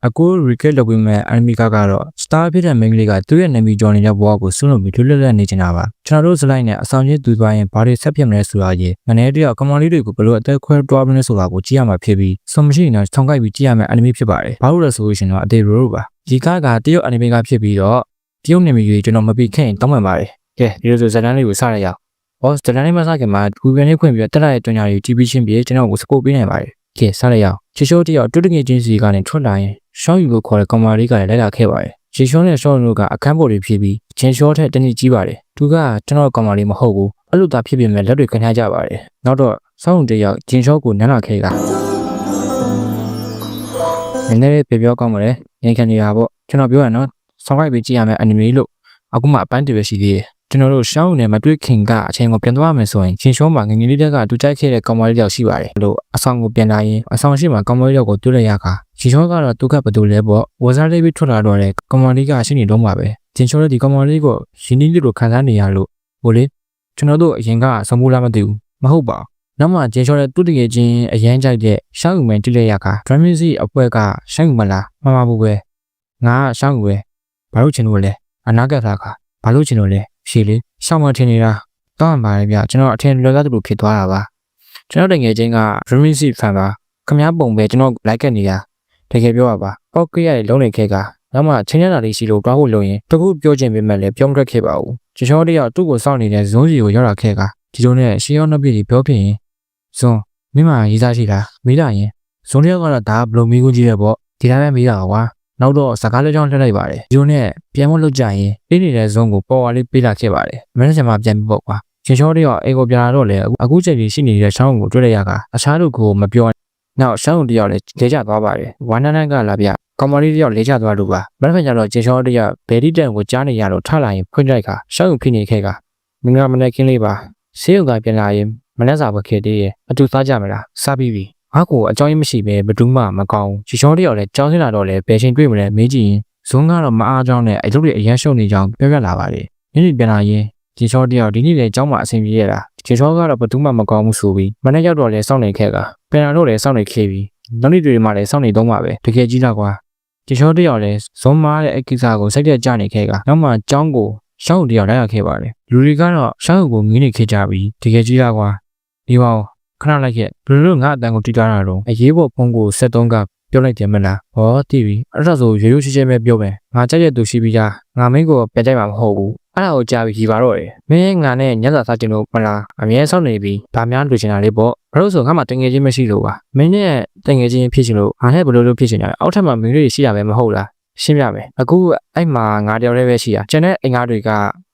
အခု recall လုပ်ပြီးမဲ့ enemy ကတော့ star ဖြစ်တဲ့ main ကသူ့ရဲ့ enemy ကြော်နေတဲ့ဘဝကိုစွန့်လွတ်ပြီးလွတ်လပ်နေချင်တာပါကျွန်တော်တို့ slide နဲ့အဆောင်ချင်းတူသွားရင်ဘာတွေဆက်ဖြစ်မလဲဆိုတာကြီးငနေတယောက် command လေးတွေကိုဘယ်လိုအသက်ခွဲတွားမလဲဆိုတာကိုကြည့်ရမှာဖြစ်ပြီးစုံမရှိရင်တော့ထောင်ကိုက်ပြီးကြည့်ရမယ့် enemy ဖြစ်ပါတယ်ဘာလို့လဲဆိုလို့ရှိရင်တော့အသေးရိုးပါဒီကားကတရုတ် enemy ကဖြစ်ပြီးတော့တရုတ် enemy တွေကျွန်တော်မပြီးခင်တောင်းပန်ပါတယ်ကဲဒီလိုဆိုဇာတ်လမ်းလေးကိုစရအောင်ဟောဇာတ်လမ်းလေးမစခင်မှာ Google နဲ့ဖွင့်ပြီးတက်လာတဲ့တွင်ညာတွေကြည့်ပြီးချင်းပြီးကျွန်တော်ကို support ပေးနိုင်ပါတယ်ကဲစရအောင်ချီရှိုးတယောက်တူတငယ်ချင်းစီကနေထွက်လာရင်ရှောင်းယူကိုခေါ်တဲ့ command လေးကလည်းလိုက်လာခဲ့ပါတယ်ချီရှိုးနဲ့ရှောင်းယူကအခန်းပေါ်တွေဖြစ်ပြီးချင်းရှောထက်တနည်းကြီးပါတယ်သူကကျွန်တော် command လေးမဟုတ်ဘူးအဲ့လိုသာဖြစ်ပြင်မဲ့လက်တွေခဏကြပါတယ်နောက်တော့စောင်းတယောက်ချင်းရှောကိုနန်းလာခဲ့ကနည်းနည်းလေးပြောကောင်းပါလေငင်ခံနေတာပေါ့ကျွန်တော်ပြောရနော်ဆောင်းရိုက်ပြီးကြည့်ရမယ့် anime လို့အခုမှအပန်းတရရှိသေးတယ်ကျွန်တော်တို့ရှောင်းနဲ့မတွေ့ခင်ကအချိန်ကိုပြန်သွားမယ်ဆိုရင်ချင်းရှောမှာငငယ်လေးတက်ကတူကြိုက်ခဲ့တဲ့ကောင်မလေးတယောက်ရှိပါတယ်လို့အဆောင်ကိုပြန်လာရင်အဆောင်ရှိမှာကောင်မလေးတယောက်ကိုတွေ့လိုက်ရခါချင်းရှောကတော့သူကဘယ်သူလဲပေါ့ဝဇာလေးပြီးထွက်လာတော့တဲ့ကောင်မလေးကရှိနေတော့မှာပဲချင်းရှောရဲ့ဒီကောင်မလေးကိုရင်းနှီးလေးလိုခံစားနေရလို့ဟိုလေကျွန်တော်တို့အရင်ကဆုံးမလားမသိဘူးမဟုတ်ပါဘူးနောက်မှချင်းရှောရဲ့တူတကယ်ချင်းအရန်ကြိုက်တဲ့ရှောင်းယူမယ်တိလိုက်ရခါ Dramacy အပွဲကရှောင်းယူမလားမမဘူးပဲငါရှောင်းယူပဲဘာလို့ချင်လို့လဲအနာဂတ်သားကဘာလို့ချင်လို့လဲရှေ့လေးရှောင်းမထင်နေတာတောင်းပါတယ်ဗျကျွန်တော်အထင်လွယ်ကားသလိုဖြစ်သွားတာပါကျွန်တော်တကယ်ချင်းက Dramacy fan ပါခမားပုံပဲကျွန်တော် like နေတာတကယ်ပြောရပါပောက်ကရရဲ့လုံးနေခဲ့ကနောက်မှချင်းရတာလေးရှိလို့တွားဖို့လုပ်ရင်တခုပြောချင်ပေမဲ့လည်းပြောမထွက်ခဲ့ပါဘူးချောတယောက်သူ့ကိုစောင့်နေတဲ့ဇွန်းစီကိုရောက်လာခဲ့ကဒီလိုနဲ့ရှေးရောနှပ်ပြည့်ပြောဖြစ်ရင်ဇွန်းမင်းမရေးစားရှိလားမေးလာရင်ဇွန်းတယောက်ကတော့ဒါဘလိုမီးကူးကြီးပဲပေါ့ဒီတိုင်းပဲမေးတာကွာနောက်တော့စကားလေးကြောင်းလှည့်လိုက်ပါတယ်ဒီလိုနဲ့ပြန်မလို့ကြရင်ပြင်းနေတဲ့ဇွန်းကိုပေါ်ဝါလေးပေးလာခဲ့ပါတယ်မင်းစံမှာပြန်ပြီးပေါ့ကွာချောတယောက်အိမ်ကိုပြန်လာတော့လေအခုချိန်ကြီးရှိနေတဲ့ချောင်းကိုတွေ့လိုက်ရကအခြားလူကိုမပြောနောက်ရှောင်းတယောက်လည်းလေကျသွားပါတယ်ဝမ်းနန်းကလာပြကောင်မလေးတယောက်လေကျသွားလို့ပါမနေ့ကကျတော့ချောတယောက်ဘယ်ဒီတန်ကိုကြားနေရတော့ထလာရင်ဖွင့်လိုက်ခါရှောင်းဖိနေခဲ့ကမင်္ဂလာမနေ့ကင်းလေးပါဆေးရုံကပြန်လာရင်မနေ့စာပဲခဲ့သေးရဲ့အတူစားကြမလားစားပြီးပြီငါ့ကိုအကြောင်းရင်းမရှိပဲဘဒူးမှမကောင်းချီချောတယောက်လည်းကြောင်းစင်းလာတော့လေဘယ်ချိန်တွေ့မလဲမေးကြည့်ရင်ဇွန်းကတော့မအားကြောင်းနဲ့အလုပ်တွေအရန်ရှုံနေကြောင်းပြောပြလာပါတယ်ညနေပြန်လာရင်ချီချောတယောက်ဒီနေ့လေကျောင်းမှာအဆင်ပြေရတာချီချောကတော့ဘဒူးမှမကောင်းဘူးဆိုပြီးမနေ့ရောက်တော့လေစောင့်နေခဲ့ကပြန်လာတော့လေစောင့်နေခဲ့ပြီးနောက်နေ့တွေမှလည်းစောင့်နေတော့မှာပဲတကယ်ကြီးလာကွာချီချောတယောက်လည်းဇွန်းမားတဲ့အကိစ္စကိုစိတ်တက်ကြနေခဲ့ကနောက်မှကျောင်းကိုရှောင်းတယောက်လိုက်ရခဲ့ပါတယ်လူတွေကတော့ရှောင်းကိုငင်းနေခဲ့ကြပြီးတကယ်ကြီးလာကွာဒီပါခဏလိုက်ခဲ့ဘယ်လိုငါအတန်ကိုတီးတာတော့အရေးပေါ်ဖုန်းကို73ကပြောလိုက်တယ်မလားဟောတီးပြီအဲ့ဒါဆိုရိုးရိုးရှင်းရှင်းပဲပြောမယ်ငါကြက်ရက်သူရှိပြီးသားငါမင်းကိုပြန်ကြိုက်မှာမဟုတ်ဘူးအဲ့ဒါကိုကြားပြီးကြီးပါတော့တယ်မင်းငါနဲ့ညစာစားခြင်းလို့မလားအမြဲစောင့်နေပြီးဗာများတွေ့ချင်တာလေးပေါ့ဘာလို့ဆိုငါမှတငယ်ချင်းမရှိလို့ပါမင်းနဲ့တငယ်ချင်းဖြစ်ချင်လို့ငါနဲ့ဘယ်လိုလုပ်ဖြစ်ချင်ကြလဲအောက်ထပ်မှာမင်းတွေရှိရမယ်မဟုတ်လားရှင်းပြမယ်အခုအဲ့မှာငါတယောက်တည်းပဲရှိရကျန်တဲ့အင်္ဂါတွေက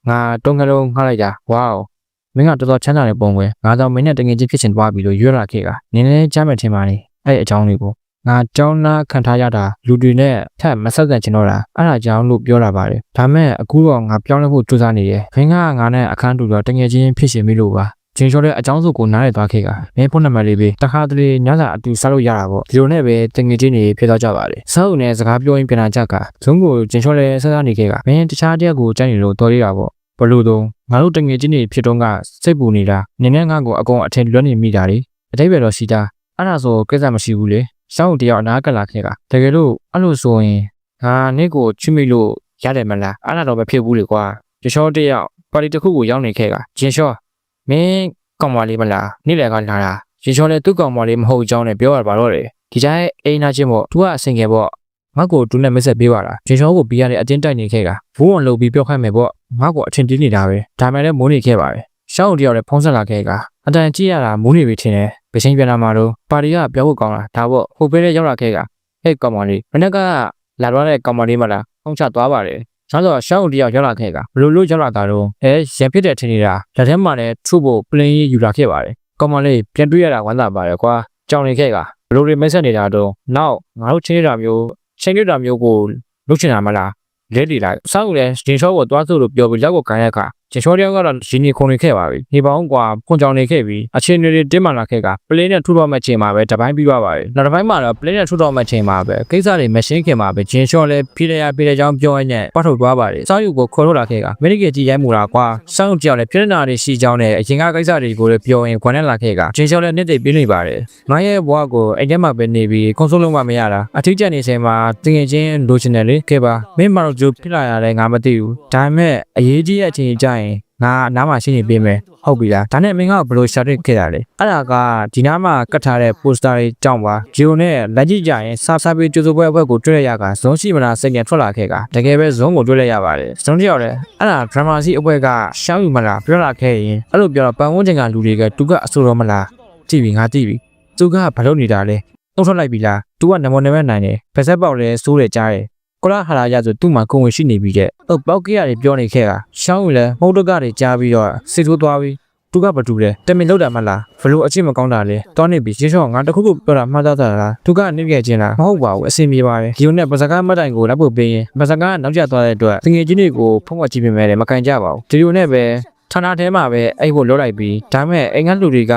ငါတုံးကလုံးငှားလိုက်တာဝေါမင်းကတော်တော်ချမ်းသာတဲ့ပုံပဲငါတော့မင်းနဲ့တငယ်ချင်းဖြစ်ချင်သွားပြီလို့ရွေးလာခဲ့ကနင်းလည်းကြားမယ်ထင်ပါလေအဲ့အကြောင်းလေးကိုငါကြောင်းနာခံထားရတာလူတွေနဲ့ထပ်မဆက်ဆံချင်တော့တာအဲ့ဒါကြောင့်လို့ပြောလာပါတယ်ဒါမဲ့အခုတော့ငါပြောင်းလဲဖို့ကြိုးစားနေတယ်ခင်းကငါနဲ့အခန်းတူတော့တငယ်ချင်းဖြစ်ရှင်ပြီလို့ပါချင်းချောတဲ့အကြောင်းစုကိုနားလည်သွားခဲ့ကမင်းဖုန်းနံပါတ်လေးပေးတခါတလေညစာအတူစားလို့ရတာပေါ့ဒီလိုနဲ့ပဲတငယ်ချင်းတွေဖြစ်သွားကြပါတယ်စောက်နဲ့စကားပြောရင်းပြန်လာကြကဇုံးကိုချင်းချောလဲဆက်စားနေခဲ့ကမင်းတခြားတယောက်ကိုကြိုက်နေလို့တော်ရတာပေါ့ဘလို့တော့ငါတို့တငယ်ချင်းတွေဖြစ်တော့ကစိတ်ပူနေတာနင်းနဲ့ငါ့ကိုအကုန်အထင်လွတ်နေမိတာလေအတိတ်ပဲတော့ရှိတာအဲ့ဒါဆိုကိစ္စမရှိဘူးလေရှောင်းတယောက်အနာကလာခဲ့ကတကယ်လို့အဲ့လိုဆိုရင်ငါနင့်ကိုချစ်မိလို့ရတယ်မလားအဲ့ဒါတော့မဖြစ်ဘူးလေကွာချောတယောက်ပါတီတစ်ခုကိုရောက်နေခဲ့ကချင်းချောမင်းကောင်မလေးမလားနေ့လည်ကလာတာချင်းချောလည်းသူ့ကောင်မလေးမဟုတ်ကြောင်းနဲ့ပြောရပါတော့တယ်ဒီတိုင်းအိမ်နာချင်းပေါ့ तू ကအဆင်ငယ်ပေါ့ငါ့ကိုတူနဲ့မဆက်ပေးပါလားချင်းချောကိုပြီးရတဲ့အတင်းတိုက်နေခဲ့ကဘိုးအောင်လုပ်ပြီးပြောခိုင်းမယ်ပေါ့ငါ့ကိုအထင်တင်းနေတာပဲဒါမှလည်းမိုးနေခဲ့ပါတယ်ရှောင်းတယောက်လည်းဖုံးဆက်လာခဲ့ကအတန်ကြည့်ရတာမိုးနေပြီထင်တယ်ပချင်းပြန်လာမှာတော့ပါတီကပြောဖို့ကောင်းတာဒါပေါ့ဟိုပေးတဲ့ရောက်လာခဲ့ကဟဲ့ကောင်မလေးမနေ့ကလာတော့တဲ့ကောင်မလေးမလားဖုံးချသွားပါတယ်နောက်တော့ရှောင်းတယောက်ရောက်လာခဲ့ကဘလို့လို့ရောက်လာတာတော့ရံဖြစ်တဲ့ထင်နေတာလက်ထဲမှာလည်းထုဖို့ပလင်းယူလာခဲ့ပါတယ်ကောင်မလေးပြန်တွေ့ရတာဝမ်းသာပါတယ်ကွာကြောင်နေခဲ့ကဘလို့တွေမိတ်ဆက်နေတာတော့နောက်ငါတို့ချင်းနေတာမျိုးကိုလုပ်ချင်တာမလားလဲလီလိုက်စောက်လည်းဂျင်ရှော့ကိုသွားစို့လို့ပြောပြီးလက်ကိုကန်ရက်ခါ ကျချောတယောက်ကတော့ရင်းနေခုန်နေခဲ့ပါပြီနေပေါင်းကွာဖွန်ကြောင်နေခဲ့ပြီးအချင်းတွေတင်းမာလာခဲ့ကပလင်းနဲ့ထူတော့မဲ့ချိန်မှာပဲတပိုင်းပြီးသွားပါပြီနောက်တစ်ပိုင်းမှာတော့ပလင်းနဲ့ထူတော့မဲ့ချိန်မှာပဲကိစ္စတွေမရှင်းခင်မှာပဲဂျင်းရှော့လဲဖိရရပြေတဲ့ကြောင်းပြောရင်းနဲ့ပတ်ထုတ်သွားပါတယ်စောက်ယူကိုခေါ်ထုတ်လာခဲ့ကမိနစ်ကြီးကြည်ရိုက်မှုတာကွာစောက်ပြောင်းလဲပြဿနာတွေရှိကြောင်းနဲ့အရင်ကကိစ္စတွေကိုလည်းပြောရင်ခွန်နဲ့လာခဲ့ကဂျင်းရှော့လဲနှစ်သိပ်ပြနေပါတယ်ငါရဲ့ဘွားကိုအိမ်ထဲမှာပဲနေပြီးကွန်ဆိုးလုံးမမရတာအထီးကျန်နေချိန်မှာတင်ငယ်ချင်းလိုချင်တယ်လေခဲ့ပါမင်းမတော်ကျူဖြစ်လာရတယ်ငါမသိဘူးဒါပေမဲ့အရေးကြီးတဲ့အချိန်ကြရင်ငါနားမှာရှင်းနေပေးမယ်ဟုတ်ပြီလားဒါနဲ့မင်းကဘလို့ရှာတွေ့ခဲ့တာလေအဲ့ဒါကဒီနားမှာကတ်ထားတဲ့ပိုစတာတွေကြောင့်ပါဂျီယိုနဲ့လက်ကြည့်ကြရင်စာပေကျိုးစိုးပွဲအဘက်ကိုတွေ့ရရကဇုံးရှိမလားစိတ်နဲ့ထွက်လာခဲ့ကတကယ်ပဲဇုံးကိုတွေ့လိုက်ရပါတယ်ဇုံးတယောက်လည်းအဲ့ဒါဒရမာစီအဘက်ကရှောင်းယူမလားပြောလာခဲ့ရင်အဲ့လိုပြောတော့ပန်ဝန်းကျင်ကလူတွေကသူကအဆိုတော်မလားကြည့်ပြီငါကြည့်ပြီသူကဘာလို့နေတာလဲသုံးထွက်လိုက်ပြီလားသူကနမောနမဲနိုင်တယ်ဖက်ဆက်ပေါက်လဲစိုးတယ်ကြားတယ်ကိုလာဟာလာရဆိုသူ့မှာကိုဝင်ရှိနေပြီတဲ့ပေါက်ကြရတယ်ပြောနေခဲ့တာရှောင်းယူလဲမဟုတ်တော့ကတွေကြားပြီးတော့စစ်ထိုးသွားပြီးသူကဘာတူလဲတမင်လောက်တာမလားဘလို့အချစ်မကောင်းတာလဲတောင်းနေပြီရှင်းရှော့ငါတခုခုပြောတာမှားသားတာလားသူကနေပြချင်းလားမဟုတ်ပါဘူးအစင်ပြေပါတယ်ဒီလိုနဲ့ပါစကားမတ်တိုင်ကိုလက်ဖို့ပေးရင်ပါစကားကနောက်ကျသွားတဲ့အတွက်ငွေချင်းတွေကိုဖုံးဝကြည့်ပြမယ်လေမကန်ကြပါဘူးဒီလိုနဲ့ပဲဌာနထဲမှာပဲအဲ့ဖို့လောလိုက်ပြီးဒါမဲ့အိမ်ကလူတွေက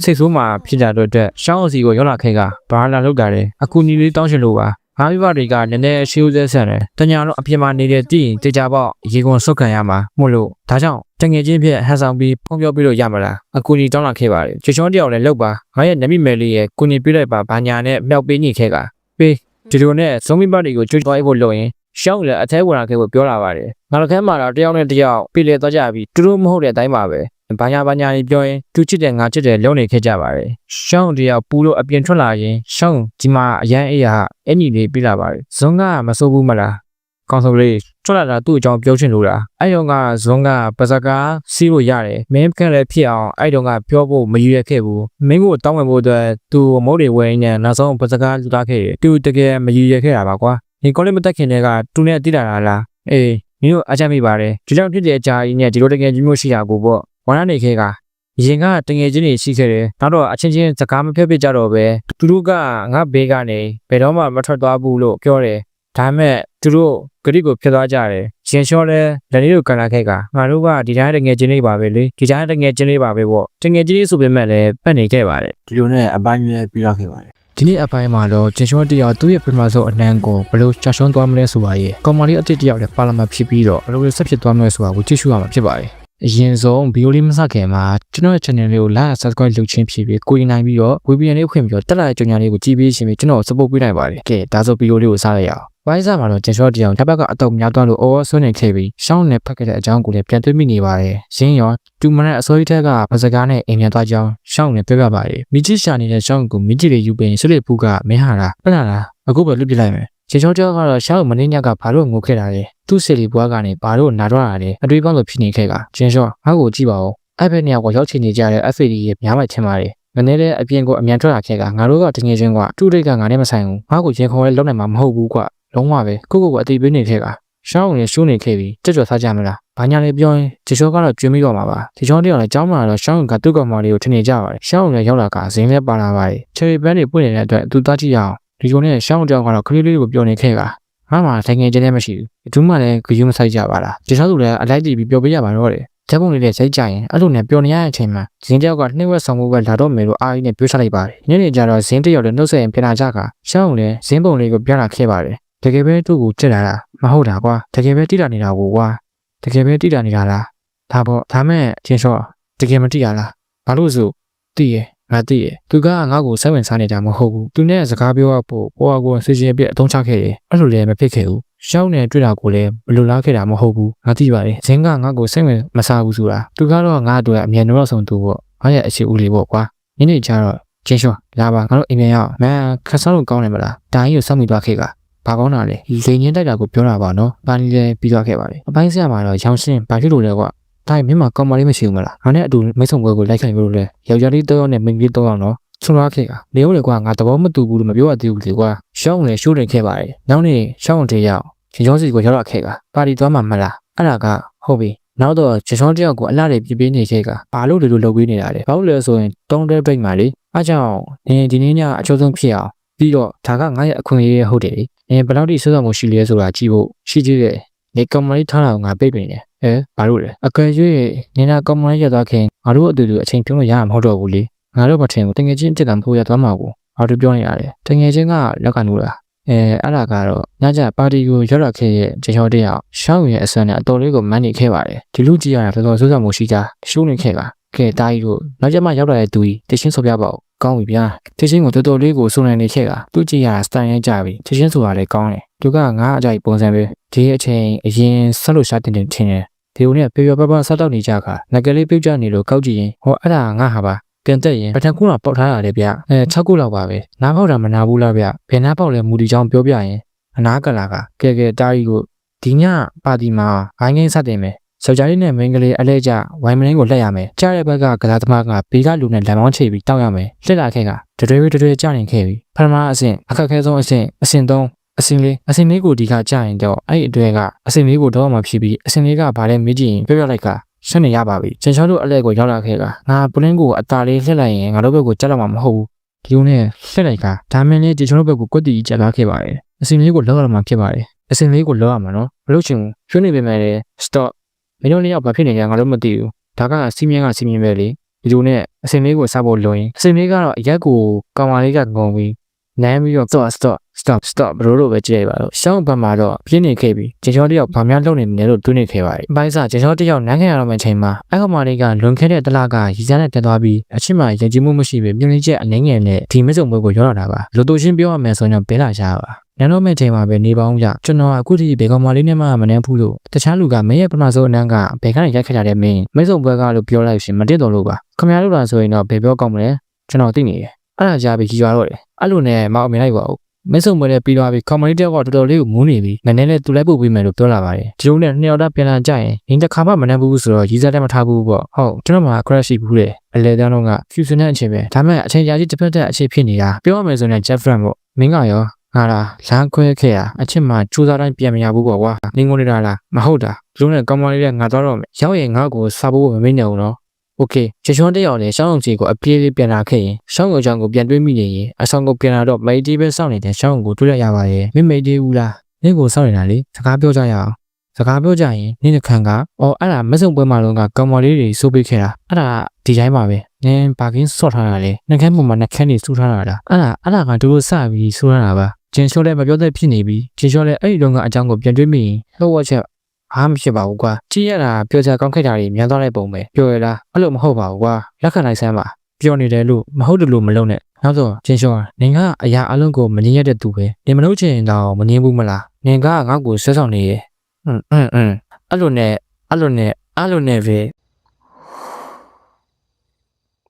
စိတ်ဆိုးမှဖြစ်ကြတဲ့အတွက်ရှောင်းအစီကိုရောက်လာခဲ့ကဘာလာလောက်တာလဲအခုနီလေးတောင်းရှင်လို့ပါငါးပြပတွေကနည်းနည်းရှေးဦးဆက်ဆန်တယ်တညာတော့အပြင်မှာနေတဲ့တည်ရင်တေချာပေါက်ရေကုန်ဆုတ်ခံရမှာမို့လို့ဒါကြောင့်တငယ်ချင်းဖြစ်ဟန်ဆောင်ပြီးဖုံးပြောပြလို့ရမလားအကူကြီးတောင်းလာခဲ့ပါတယ်ချွချွန်းတယောက်လည်းလောက်ပါငါရဲ့နမိမယ်လေးရဲ့ကူညီပြလိုက်ပါဘာညာနဲ့မြောက်ပေးနေခဲ့ကပေးဒီလိုနဲ့ဇုံမီပါတွေကိုကျွတ်သွားဖို့လုပ်ရင်ရှောင်းလည်းအထဲဝင်လာခဲ့ဖို့ပြောလာပါတယ်ငါတို့ခဲမှာတော့တယောက်နဲ့တယောက်ပြည်လေသွားကြပြီးသူတို့မဟုတ်တဲ့အတိုင်းပါပဲဘာညာကြီးပြောရင်သူချစ်တယ်ငါချစ်တယ်လုံးနေခဲ့ကြပါတယ်ရှောင်းတယောက်ပူလို့အပြင်ထွက်လာရင်ရှောင်းဒီမှာအရန်အေးဟာအညီလေးပြလာပါတယ်ဇွန်ကမစိုးဘူးမလားကောင်းစုံလေးထွက်လာတာသူ့အကြောင်းပြောချင်လို့လားအဲ့တော့ကဇွန်ကပါစကားစီးလို့ရတယ်မင်းကလည်းဖြစ်အောင်အဲ့တော့ကပြောဖို့မရရခဲ့ဘူးမင်းကိုတောင်းဝင်ဖို့အတွက်သူမုတ်တွေဝယ်နေနောက်ဆုံးပါစကားလူသားခဲ့တယ်သူတကယ်မရရခဲ့တာပါကွာဒီကောလေးမတက်ခင်တည်းကသူနဲ့တိလာတာလားအေးမင်းတို့အကြမ်းမိပါတယ်ဒီကြောင့်ဖြစ်တဲ့အကြာကြီးနဲ့ဒီလိုတကယ်ကြီးမျိုးရှိတာကိုပေါ့ဝါရနေခဲ့ကရင်ကတငယ်ချင်းတွေရှိခဲ့တယ်နောက်တော့အချင်းချင်းစကားမပြောပြကြတော့ပဲသူတို့ကငါဘေးကနေဘယ်တော့မှမထွက်သွားဘူးလို့ပြောတယ်ဒါပေမဲ့သူတို့ဂရိကိုဖျက်သွားကြတယ်ရှင်လျှောလဲလက်လေးကိုကန်လာခဲ့ကငါတို့ကဒီတိုင်းတငယ်ချင်းလေးပါပဲလေဒီတိုင်းတငယ်ချင်းလေးပါပဲပေါ့တငယ်ချင်းလေးဆိုပေမဲ့လည်းပတ်နေခဲ့ပါတယ်ဒီလိုနဲ့အပိုင်းမျိုးပြီးတော့ခဲ့ပါတယ်ဒီနေ့အပိုင်းမှာတော့ကျင်ရှောတယောက်သူ့ရဲ့ပထမဆုံးအနှံကိုဘယ်လိုချရှုံးသွားမလဲဆိုတာရဲ့ကောင်မလေးအတစ်တယောက်လည်းပါလာမှဖြစ်ပြီးတော့ဘယ်လိုဆက်ဖြစ်သွားမလဲဆိုတာကိုကြည့်ရှုရမှာဖြစ်ပါတယ်အရင်ဆုံးဗီဒီယိုလေးမစခင်မှာကျွန်တော်ရဲ့ channel လေးကို like subscribe လုပ်ချင်းဖြစ်ပြီးကိုရင်နိုင်ပြီးတော့ VPN လေးဖွင့်ပြီးတော့တက်လာတဲ့ကြော်ညာလေးကိုကြည့်ပြီးရှင်ပြီးကျွန်တော် support ပေးနိုင်ပါတယ်ကဲဒါဆိုဗီဒီယိုလေးကိုစလိုက်ရအောင်ဝိုင်းစားမှာတော့ကျင်ရှော့တယောက်တစ်ပတ်ကအတုံများသွားလို့ over ဆွနေခဲ့ပြီးရှောင်းနဲ့ဖက်ခဲ့တဲ့အကြောင်းကိုလည်းပြန်တွေ့မိနေပါတယ်ရင်းရောတူမနဲ့အစိုးရထက်ကဗစကားနဲ့အိမ်ပြန်သွားကြောင်းရှောင်းနဲ့ပြောပြပါတယ်မိချစ်ရှာနေတဲ့ရှောင်းကိုမိချစ်လေးယူပင်ဆွေပူကမင်းဟာလားပြန်လာလားအခုပဲလွတ်ပြလိုက်မယ်ကျင်ရှော့တယောက်ကတော့ရှောင်းမင်းညကဘာလို့ငိုခဲ့တာလဲသူ့စီလီဘွားကနေဘာလို့နာတော့တာလဲအတွေးပေါင်းလို့ဖြစ်နေခဲ့ကကျင်ရှော့ငါ့ကိုကြည့်ပါဦးအဲ့ဘက်နေရာကိုရောက်ချင်နေကြတဲ့ FAD ရဲ့များမှထင်ပါတယ်ငနေတဲ့အပြင်ကိုအမြန်ထွက်လာခဲ့ကငါတို့ကတငယ်ချင်းကတူတိတ်ကငါနဲ့မဆိုင်ဘူးငါ့ကိုရင်ခုံလဲလုံးနိုင်မှာမဟုတ်ဘူးကွလုံးဝပဲကိုအတိပေးနေခဲ့ကရှောင်းနဲ့ရှိုးနေခဲ့ပြီးကြွကြော်စားကြမလားဘာညာလေးပြောရင်ဒီရှော့ကတော့ကျွေးမိတော့မှာပါဒီချောင်းတယောက်လည်းကြောင်းမှာတော့ရှောင်းကသူ့ကောင်မလေးကိုထင်နေကြပါတယ်ရှောင်းလည်းရောက်လာကဇင်းလည်းပါလာပါတယ်ချယ်ရီပန်းတွေပွင့်နေတဲ့အတွက်သူသားကြည့်ရအောင်ဒီလိုနဲ့ရှောင်းတယောက်ကတော့ခလေးလေးကိုပြောနေခဲ့ကငါမှတငယ်ချင်းလည်းမရှိဘူးဒီမှလည်းဂယုမဆိုင်ကြပါလားဒီချောင်းသူလည်းအလိုက်တည်ပြီးပြောပေးရပါတော့တယ်ဓာတ်ပုံလေးနဲ့စိတ်ကြရင်အဲ့လိုနဲ့ပျော်နေရတဲ့အချိန်မှာဇင်းတယောက်ကနှိမ့်ဝက်ဆောင်မှုပဲလာတော့မယ်လို့အားကြီးနဲ့ပြောချလိုက်ပါတယ်ညနေကျတော့ဇင်းတယောက်လည်းနှုတ်ဆက်ရင်ပြန်လာကြကရှောင်းလည်းဇင်းပုံလေးကိုပြလာခဲ့ပါတယ်တကယ်ပဲသူ့ကိုကြက်လာတာမဟုတ်တာကွာတကယ်ပဲတိတာနေတာကိုကွာတကယ်ပဲတိတာနေတာလားဒါပေါ့ဒါမဲ့ချင်းချောတကယ်မတိရလားဘာလို့ဆိုတိရငါတိရသူကငါ့ကိုစိတ်ဝင်စားနေတာမဟုတ်ဘူးသူနဲ့စကားပြောဖို့ပေါ်ကိုစီစဉ်ပြအသုံးချခဲ့တယ်အဲ့လိုလည်းမဖြစ်ခဲ့ဘူးရှောင်းနဲ့တွေ့တာကိုလည်းမလိုလားခဲ့တာမဟုတ်ဘူးငါသိပါတယ်ဇင်းကငါ့ကိုစိတ်ဝင်မစားဘူးဆိုတာသူကတော့ငါ့အတွက်အမြဲတမ်းဆုံးသူပေါ့ငါရဲ့အခြေဦးလေးပေါ့ကွာညနေကျတော့ချင်းချောလာပါငါတို့အိမ်ပြန်ရအောင်မန်ခက်ဆောင်းလို့ကောင်းတယ်မလားဒါကြီးကိုစောင့်မိသွားခဲ့ကဘာကောင်းတာလဲလိန်ညင်းတိုက်တာကိုပြောတာပါနော်ပန်းလေးလည်းပြီးသွားခဲ့ပါတယ်အပိုင်းဆရာမှာတော့ရောင်ရှင်းဘာဖြစ်လို့လဲကွာဒါမင်းမကောင်မလေးမရှိဘူးမလားငါနဲ့အတူမိတ်ဆုံပွဲကိုလိုက်ခိုင်လို့လဲယောက်ျားလေး၃ယောက်နဲ့မိန်းကလေး၃ယောက်နော်ဆွမ်းသွားခဲ့ကနေဦးလေကွာငါသဘောမတူဘူးလို့မပြောရသေးဘူးလေကွာရှောင်းလည်းရှိုးနေခဲ့ပါတယ်နောက်နေ့ရှောင်းတယောက်ချင်းချောစီကိုရောက်လာခဲ့ကပါတီသွားမှမလားအဲ့ဒါကဟုတ်ပြီနောက်တော့ချင်းချောတယောက်ကိုအလှတွေပြပေးနေခဲ့ကဘာလို့ဒီလိုလုပ်ပေးနေတာလဲဘာလို့လဲဆိုရင်တုံးတဲ့ဘိတ်မှာလေအားကြောင့်ဒီနေ့ညအချိုးဆုံးဖြစ်အောင်ပြီးတော့ဒါကငါရဲ့အခွင့်အရေးဟုတ်တယ်လေဘယ်လောက်ထိဆွမ်းဆောင်မှုရှိလဲဆိုတာကြည့်ဖို့ရှိသေးတယ်လေကောင်မလေးထားတာကိုငါပိတ်ပင်တယ် ဘာလို့လဲအကယ်၍နင်နာကောင်းမလေးရသွားခင်ငါတို့အတူတူအချိန်ပြုံးလို့ရမှာမဟုတ်တော့ဘူးလေငါတို့မထင်ဘူးတငယ်ချင်းတစ်တန်ဖို့ရသွားမှာကိုဘာလို့ပြောနေရလဲတငယ်ချင်းကလက်ကနူလားအဲ့ဒါကတော့ညကြပါတီကိုရောက်လာခဲ့ရဲ့ဂျင်ချောတယောက်ရှောင်းရဲ့အစွမ်းနဲ့အတော်လေးကိုမန်းနေခဲ့ပါတယ်ဒီလူကြီးရတာတော်တော်စိုးစံမှုရှိကြရှိုးနေခဲ့ပါကဲတာကြီးတို့နောက်ကျမှရောက်လာတဲ့သူကြီးတချင်းဆိုပြပါဦးကောင်းပြီဗျာတချင်းကိုတော်တော်လေးကိုစုံနေနေခဲ့တာသူကြည့်ရစတိုင်ရိုက်ကြပြီတချင်းဆိုတာလည်းကောင်းတယ်သူကငါအကြိုက်ပုံစံပဲဒီအချိန်အရင်ဆက်လို့ရှာတင်တင်ထင်တယ်ဒီဦးနဲ့ပြေပပဆက်တော့နေကြခါငကလေးပြုတ်ကြနေလို့ကောက်ကြည့်ရင်ဟောအဲ့ဒါငါဟာပါပြန်တက်ရင်ပထမခုတော့ပေါက်ထားရတယ်ဗျ6ခုလောက်ပါပဲနားပေါက်တာမနာဘူးလားဗျဘယ်နားပေါက်လဲမူဒီချောင်းပြောပြရင်အနာကလာကကဲတာကြီးကိုဒီညပါတီမှာဂိုင်းငိမ့်ဆက်တင်မယ်ယောက်ျားလေးနဲ့မိန်းကလေးအလဲကျဝိုင်မလင်းကိုလှက်ရမယ်ကြားတဲ့ဘက်ကကစားသမားကဘေးကလူနဲ့လက်မောင်းချိတ်ပြီးတောက်ရမယ်လှက်လာခဲ့ကတွဲကြနေခဲ့ပြီပထမအဆင့်အခက်ခဲဆုံးအဆင့်3အဆင့်လေးကိုဒီကကြာရင်တော့အဲ့အတွေ့ကအဆင့်လေးကိုတော့မှဖြစ်ပြီးအဆင့်လေးကဘာလဲမေးကြည့်ရင်ပြောလိုက်ကဆက်နေရပါပြီကျန်ချောတို့အလဲကိုရောက်လာခဲ့ကငါပလင်းကိုအတာလေးလှက်လိုက်ရင်ငါတို့ဘက်ကိုကြက်တော့မှာမဟုတ်ဘူးဒီလိုနဲ့လှက်လိုက်ကဒါမင်းလေးဒီကျွန်တော်ဘက်ကိုကွက်တီကြီးကြက်လာခဲ့ပါတယ်အဆင့်လေးကိုလောက်ရမှာဖြစ်ပါတယ်အဆင့်လေးကိုလောက်ရမှာနော်ဘလို့ချင်ကျွနေပေမဲ့လည်း stop မင်းတို့လေးယောက်ဘာဖြစ်နေကြငါတို့မသိဘူးဒါကစီမင်းပဲလေဒီလိုနဲ့အစင်လေးကိုစားဖို့လွန်ရင်အစင်လေးကတော့အရက်ကိုကောင်မလေးကငုံပြီးနမ်းပြီးတော့ stop ဘလို့ပဲကြည့်ရပါတော့ရှောင်းဘက်မှာတော့ပြင်းနေခဲ့ပြီးဂျင်ချောတယောက်ဗာများလုံနေတယ်လို့တွေးနေခဲ့ပါတယ်ဘိုင်းစားဂျင်ချောတယောက်နမ်းခဲ့ရတော့မယ့်ချိန်မှာအကောင်မလေးကလွန်ခဲ့တဲ့တလားကရီစားနဲ့တက်သွားပြီးအချစ်မှရင်ကြည်မှုမရှိပဲပြင်းလေးချက်အနှင်းငယ်နဲ့ဒီမစုံဘွဲကိုရောက်လာတာပါလိုတိုရှင်းပြောရမယ်ဆိုရင်ဘဲလာရှာပါနန်းတော့မဲ့ချိန်မှာပဲနေပေါင်းကြကျွန်တော်အခုထိဘေကောင်မလေးနဲ့မှမနှမ်းဘူးလို့တခြားလူကမင်းရဲ့ပထမဆုံးအနန်းကဘယ်ကနေရိုက်ခဲ့ကြတဲ့မင်းမိတ်ဆုံဘွဲကလို့ပြောလိုက်ရှင်မတက်တော့လို့ပါခမရတို့လားဆိုရင်တော့ဘယ်ပြောကောင်းမလဲကျွန်တော်သိနေတယ်အဲ့ဒါကြားပြီးကြီးရွာတော့တယ်အဲ့လိုနဲ့မအောင်မြင်လိုက်ပါဘူးမိတ်ဆုံဘွဲနဲ့ပြီးသွားပြီးကောင်မလေးတယောက်ကတော်တော်လေးကိုမူးနေပြီးမနေ့နဲ့သူလိုက်ပို့ပေးမယ်လို့ပြောလာပါတယ်ဒီလိုနဲ့နှစ်ယောက်တည်းပြန်လာကြရင်အင်းတစ်ခါမှမနှမ်းဘူးဆိုတော့ရီးစားတက်မထားဘူးပေါ့ဟုတ်ကျွန်တော်မှ crash ရှိဘူးလေအလဲတန်းတော့က fusion နဲ့အချိန်ပဲဒါမဲ့အချိန်ကြာကြီးတစ်ဖက်တက်အခြေဖြစ်နေတာပြောရမယ်ဆိုရင် Jeff Friend ပေါ့မင်းကရောငါလားလမ်းခွဲခဲ့ရအချစ်မှစူးစားတိုင်းပြန်မရဘူးပေါ့ကွာနင်းကုန်နေတာလားမဟုတ်တာဒီလိုနဲ့ကောင်းမလေးနဲ့ငါသွားတော့မယ်ရောက်ရင်ငါ့ကိုစားဖို့မမေ့နေဘူးနော်โอเคချွန်းတယောက်နဲ့ရှောင်းအောင်ကြီးကိုအပြေးလေးပြန်လာခဲ့ရင်ရှောင်းအောင်ချောင်းကိုပြန်တွေးမိနေရင်အဆောင်ကိုပြန်လာတော့မိတ်တီးပဲစောင့်နေတဲ့ရှောင်းအောင်ကိုတွေးရရပါရဲ့မင်းမိတ်တီးဘူးလားနင့်ကိုစောင့်နေတာလေစကားပြောကြရအောင်စကားပြောကြရင်နင့်တစ်ခါကအော်အဲ့ဒါမဆုံပွဲမှာတော့ကကောင်းမလေးတွေစိုးပေးခဲ့တာအဲ့ဒါဒီတိုင်းပါပဲနင်းဘာကင်းဆော့ထားတာလေနှကန်းပေါ်မှာနှကန်းတွေစူးထားတာလားအဲ့ဒါကတို့စပြီးစူးထားတာပါဂျင်ချောလည်းမပြောတတ်ဖြစ်နေပြီဂျင်ချောလည်းအဲ့ဒီတော့ကအကြောင်းကိုပြန်တွေးမိရင်လှုပ်ဝက်ချက်အားမဖြစ်ပါဘူးကွာကြည့်ရတာပြောချကောင်းခဲ့တာတွေမြန်သွားတဲ့ပုံပဲပြောရလားအဲ့လိုမဟုတ်ပါဘူးကွာလက်ခံလိုက်စမ်းပါပြောနေတယ်လို့မဟုတ်တယ်လို့မလုံးနဲ့နောက်တော့ဂျင်ချောနင်ကအရာအလုံးကိုမငြင်းရတဲ့သူပဲနင်မလုပ်ချင်တော့မငြင်းဘူးမလားနင်ကငါ့ကိုဆွဲဆောင်နေရဲ့အဲ့လိုနဲ့ပ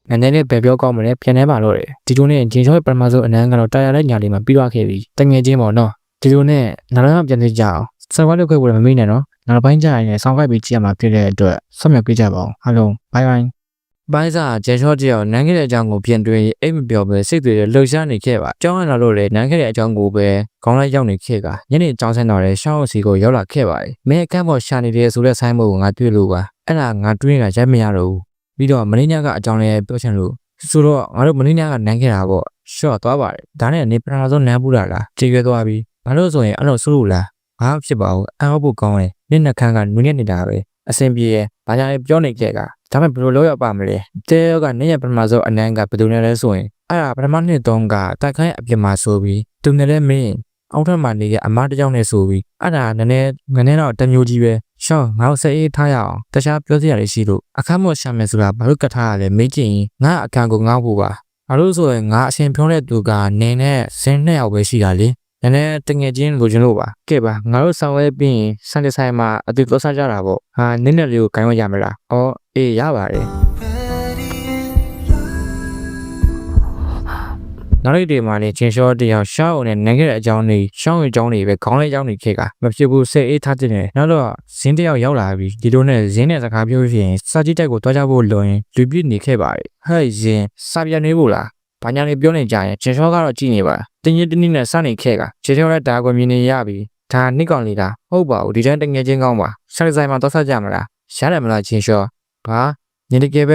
ဲနည်းနည်းလေးပဲပြောကောင်းမလဲပြန်နေပါတော့တယ်ဒီလိုနဲ့ဂျင်ချောရဲ့ပထမဆုံးအနမ်းကတော့တာယာတဲ့ညာလေးမှာပြီးသွားခဲ့ပြီတငယ်ချင်းပေါ့နော်ဒီလိုနဲ့နောက်တော့ပြန်နေကြအောင်ဆယ်ဝါလောက်ခွဲဖို့မမေ့နဲ့နော်နောက်ပိုင်းကျရင်ဆောင်းခိုက်ပြီးကြည့်ရမှာဖြစ်တဲ့အတွက်ဆက်မြတ်ပေးကြပါအောင်အားလုံးဘိုင်ဘိုင်ဘိုင်းစားဂျင်ချောတယောက်နန်းခဲ့တဲ့အကြောင်းကိုပြန်တွေးအိမ်မပြောပဲစိတ်တွေလှုပ်ရှားနေခဲ့ပါကြောင်းရလာလို့လေနန်းခဲ့တဲ့အကြောင်းကိုပဲခေါင်းလိုက်ရောက်နေခဲ့ကညနေကြောင်းဆင်းတော့လေရှောင်းအောင်စီကိုရောက်လာခဲ့ပါတယ်မင်းအခန်းပေါ်ရှာနေတဲ့ဆိုတဲ့ဆိုင်းဘုတ်ကိုငါတွေ့လို့ပါအဲ့ဒါငါတွေးနေတာရက်မရတော့ဘူးပြီးတော့မင်းညကအကြောင်းလေးပြောချင်လို့ဆိုတော့ငါတို့မင်းညကနန်းခဲ့တာပေါ့ရှော့သွားပါတယ်ဒါနဲ့နေပထမဆုံးနန်းပူတာလားကြေရွဲသွားပြီငါတို့ဆိုရင်အဲ့လိုဆိုလို့လားဘာဖြစ်ပါဘူးအောက်ဖို့ကောင်းတယ်မျက်နှာခမ်းကနူးညံ့နေတာပဲအဆင်ပြေရဲ့ဘာကြောင့်လဲပြောနေကြကဒါပေမဲ့ဘယ်လိုလုပ်ရပါမလဲတဲရောကနေ့ရက်ပထမဆုံးအနန်းကဘယ်သူနဲ့လဲဆိုရင်အဲ့ဒါပထမနှစ်တုန်းကတိုက်ခိုင်းအပြစ်မှာဆိုပြီးသူနဲ့လည်းမင်းအောက်ထပ်မှာနေတဲ့အမတစ်ယောက်နဲ့ဆိုပြီးအဲ့ဒါနည်းနည်းတော့တမျိုးကြီးပဲရှောင်းငါ့ကိုစိတ်အေးထားရအောင်တခြားပြောစရာတွေရှိလို့အခမ်းမော့ရှာမယ်ဆိုတာဘာလို့ကတ်ထားရလဲမေးကြည့်ရင်ငါအခမ်းကိုငေါ့ဖို့ပါဘာလို့ဆိုရင်ငါအရှင်ဖြုံးတဲ့သူကနေနဲ့ဇင်းနှစ်ယောက်ပဲရှိတာလေနည်းနည်းတငယ်ချင်းလိုချင်လို့ပါကဲပါငါတို့ဆောင်ရွက်ပြီးရင်စံတဆိုင်မှာအတူသွားစားကြတာပေါ့ဟာနင်းနဲ့လေးကိုဂိုင်းဝရမလားအော်အေးရပါတယ်နောက်တစ်နေ့မှာလည်းချင်းရှော့တယောက်ရှောင်းအောင်နဲ့နန်းခဲ့တဲ့အကြောင်းတွေရှောင်းရဲ့အကြောင်းတွေပဲခေါင်းလေးအကြောင်းတွေခဲ့ကမဖြစ်ဘူးစိတ်အေးထားတဲ့နေနောက်တော့ဇင်းတယောက်ရောက်လာပြီးဒီလိုနဲ့ဇင်းနဲ့စကားပြောရင်စာကြည့်တိုက်ကိုတွားကြဖို့လွန်ရင်လူပြည့်နေခဲ့ပါတယ်ဟဲ့ဇင်းစာပြန်နေဖို့လားဘာညာလေးပြောနေကြရင်ချင်းရှော့ကတော့ကြည့်နေပါတင်းကြီးတင်းကြီးနဲ့စနေခဲ့ကချင်းရှော့လည်းဒါကိုမြင်နေရပြီဒါနှစ်ကောင်လေးလားဟုတ်ပါဘူးဒီတိုင်းတငယ်ချင်းကောင်းပါစာဆိုင်မှာတော့ဆက်ကြမလားရှားတယ်မလားချင်းရှော့ဘာညနေကပဲ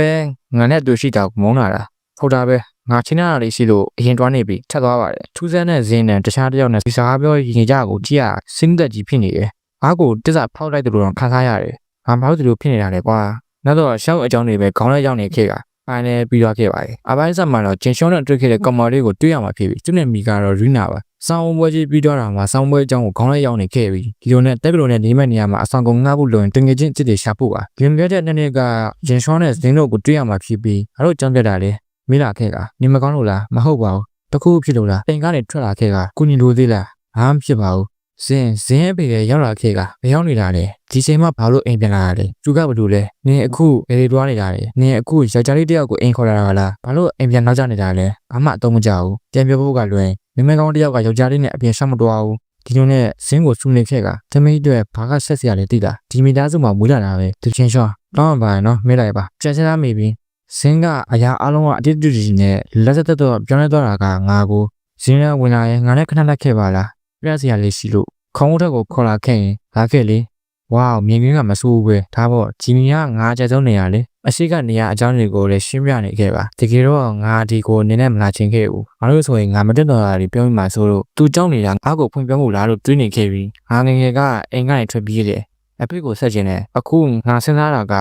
ငါနဲ့တူရှိတာမုန်းလာတာဟုတ်တာပဲငါချင်းနာလေးရှိလို့အရင်တွားနေပြီထပ်သွားပါတယ်ထူးဆန်းတဲ့ဇင်းနဲ့တခြားတယောက်နဲ့ဒီစကားပြောရင်ကြကိုကြည့်ရစင်းသက်ကြီးဖြစ်နေတယ်အားကိုတစ္ဆဖောက်လိုက်တယ်လို့တော့ခန်းစားရတယ် ဘာလို့ဒီလိုဖြစ်နေတာလဲကွာနောက်တော့ရှောင်းအကြောင်းတွေပဲခေါင်းလိုက်ရောက်နေခဲ့တာပိုင်းလဲပြီးသွားခဲ့ပါတယ်အပိုင်းဆက်မှာတော့ဂျင်ရှောင်းနဲ့တွေ့ခဲ့တဲ့ကောင်မလေးကိုတွေ့ရမှာဖြစ်ပြီးသူနဲ့မီကတော့ရီနာပါဆောင်းပွဲကြီးပြီးတော့တာမှာဆောင်းပွဲအကြောင်းကိုခေါင်းလိုက်ရောက်နေခဲ့ပြီးဒီလိုနဲ့တက်ကလိုနဲ့နေမဲ့နေရာမှာအဆောင်ကုန်ငှားဖို့လွန်တင်ငယ်ချင်းအစ်စ်တွေရှာဖို့ပါဂိမ်းပြတဲ့နေ့ကဂျင်ရှောင်းနဲ့ဇင်းတို့ကိုတွေ့ရမှာဖြစ်ပြီးအဲ့လိုကြောင်းပြတာလေမေးလာခဲ့ကနေမကောင်းလို့လားမဟုတ်ပါဘူးတခုဖြစ်လို့လားအိမ်ကနေထွက်လာခဲ့ကကုညီလိုသေးလားဘာမှဖြစ်ပါဘူးဇင်းရဲ့ဖေကရောက်လာခဲ့ကဘယ်ရောက်နေတာလဲဒီချိန်မှာဘာလို့အိမ်ပြန်လာတာလဲသူကဘာလို့လဲနင်အခုဘယ်တွေတွားနေတာလဲနင်အခုယောက်ျားလေးတယောက်ကိုအိမ်ခေါ်လာတာလားဘာလို့အိမ်ပြန်နောက်ကျနေတာလဲဘာမှအသုံးမကျဘူးပြန်ပြောဖို့ကလွယ်မင်းမကောင်းတယောက်ကယောက်ျားလေးနဲ့အပြင်ဆက်မတွားဘူးဒီလိုနဲ့ဇင်းကိုစူနေခဲ့ကသမီးတွေဘာကဆက်စရာလဲသိတာဒီမိသားစုမှာမွေးလာတာပဲသူချင်းရှောင်းတောင်းပါနော်မေးလိုက်ပါကြက်စသားမိပြီးဇင်းကအရာအလုံးကအတိတ်တူတူနဲ့လက်စသက်တော့ပြောင်းလဲသွားတာကငါကိုဇင်းနဲ့ဝင်လာရင်ငါနဲ့ခဏလက်ခဲ့ပါလားပြစရာလေးရှိလို့ခေါင်းထက်ကိုခေါ်လာခဲ့ရင်လာခဲ့လေဝါမြင်ကွင်းကမဆိုးဘူးပဲဒါပေါ့ဂျီမီကငါအကြဆုံးနေရလေအရှိကနေရအကြောင်းတွေကိုလည်းရှင်းပြနေခဲ့ပါတကယ်တော့ငါဒီကိုနင်းနဲ့မလာချင်းခဲ့ဘူးငါတို့ဆိုရင်ငါမတက်တော့တာတွေပြောမိမှဆိုလို့သူကြောက်နေတာငါ့ကိုဖွင့်ပြမှုလားလို့တွေးနေခဲ့ပြီးငါငယ်ငယ်ကအိမ်ကနေထွက်ပြေးတယ်အဖေကိုဆက်ကျင်တယ်အခုငါစဉ်းစားတာက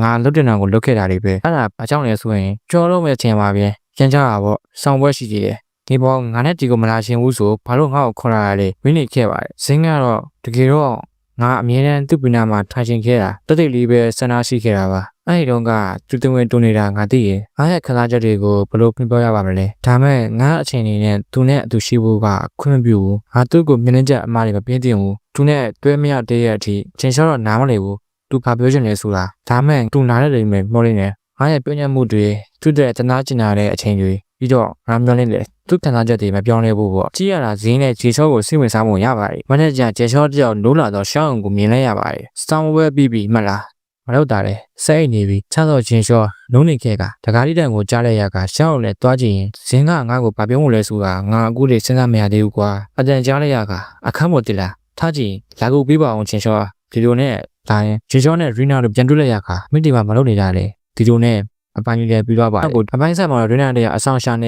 ငါလွတ်တင်တာကိုလွတ်ခဲ့တာတွေပဲအဲ့ဒါအကြောင်းလဲဆိုရင်ကြော်လို့မဲ့ချင်းပါပဲကျန်ကြတာပေါ့ဆောင်းပွဲရှိသေးတယ်ဒီပေါ်ငါနဲ့ဒီကိုမလာချင်းဘူးဆိုဘာလို့ငါ့ကိုခေါ်လာရလဲဝင်းနေခဲ့ပါတယ်ဇင်းကတော့တကယ်တော့ငါအမြဲတမ်းသူ့ပြနာမှာထိုင်ချင်ခဲ့တာတတိတ်လေးပဲစနာရှိခဲ့တာပါအဲ့ဒီတော့ကသူတင်ဝင်တူနေတာငါသိရင်ငါရဲ့ခလာချက်တွေကိုဘယ်လိုပြင်ပြောရပါမလဲဒါမဲ့ငါအချိန်နေနဲ့သူနဲ့အတူရှိဖို့ကခွင့်မပြုဘူးငါသူ့ကိုမျက်နှာချက်အမှားတွေမပြင်းတင်ဘူးသူနဲ့တွဲမရတဲ့ရဲ့အထိချင်းချောတော့နားမလည်ဘူးသူဘာပြောချင်လဲဆိုတာဒါမဲ့သူနားတဲ့တွေပဲမောနေတယ်ငါရဲ့ပြောညံ့မှုတွေသူ့တဲ့တနာကျင်လာတဲ့အချိန်တွေပြီးတော့ငါမျောနေတယ်သူ့ခံစားချက်တွေမပြောင်းလဲဘူးပေါ့ကြည့်ရတာဇင်းနဲ့ဂျေချောကိုစိတ်ဝင်စားမှုရပါတယ်မနေ့ကဂျေချောတယောက်နိုးလာတော့ရှောင်းကိုမြင်လဲရပါတယ်စတောင်းဝဲပြီးမှလားမလုပ်တာလေစိတ်နေပြီးချတော့ဂျင်ချောလုံးနေခဲ့ကတကားလေးတန်ကိုကြားလိုက်ရကရှောင်းနဲ့တွားကြည့်ရင်ဇင်းကငါ့ကိုဗာပြောမှုလဲဆိုတာငါအခုလေးစဉ်းစားမရသေးဘူးကွာအတန်ကြားလိုက်ရကအခန်းပေါ်တက်လာထားကြည့်လာကိုပြီးပါအောင်ဂျင်ချောဒီလိုနဲ့ဒါရင်ဂျင်ချောနဲ့ရီနာတို့ပြန်တွေ့လိုက်ရကမိတီမှာမလုပ်နေတာလေဒီလိုနဲ့အပိုင်းလေးပြီးတော့ပါတယ်အပိုင်းဆက်မှာတော့ရင်းနာတဲ့အဆောင်ရှာနေ